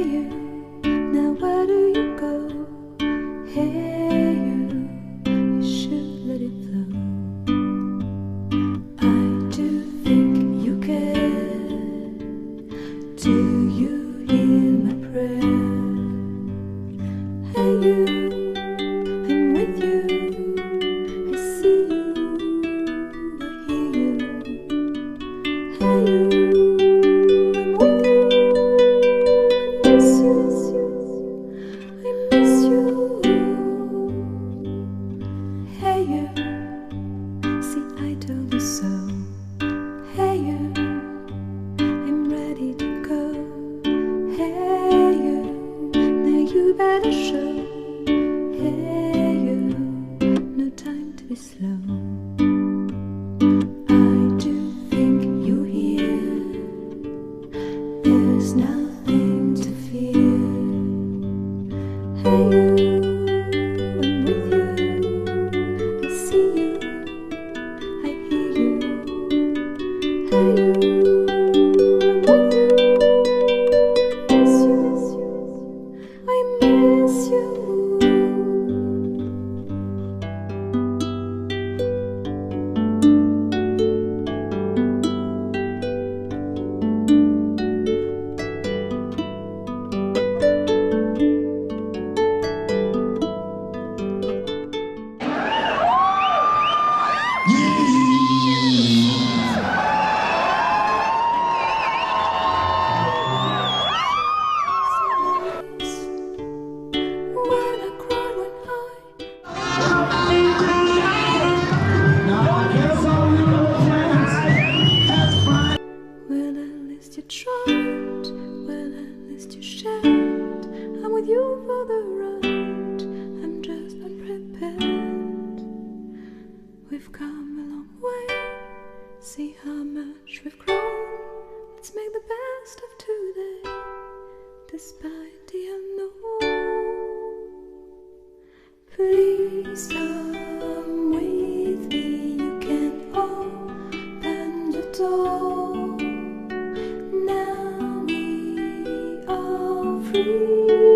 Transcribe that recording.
you, now where do you go? Hey you should let it flow. I do think you care. Do you hear my prayer? Hey you, I'm with you. I see you, I hear you. Hey you, I'm with you. I miss you, I miss you. Hey you, see I told you so. Hey you, I'm ready to go. Hey you, now you better show. Hey you, no time to be slow. I do think you hear. There's nothing to fear. Hey you, I'm with you. I see you, I hear you. Hey you, I'm with you. I miss you. Well, at least you tried. Well, at least you shared. I'm with you for the ride. I'm just unprepared. We've come a long way. See how much we've grown. Let's make the best of today, despite the unknown. Please come with me. You can open the door. Now we are free.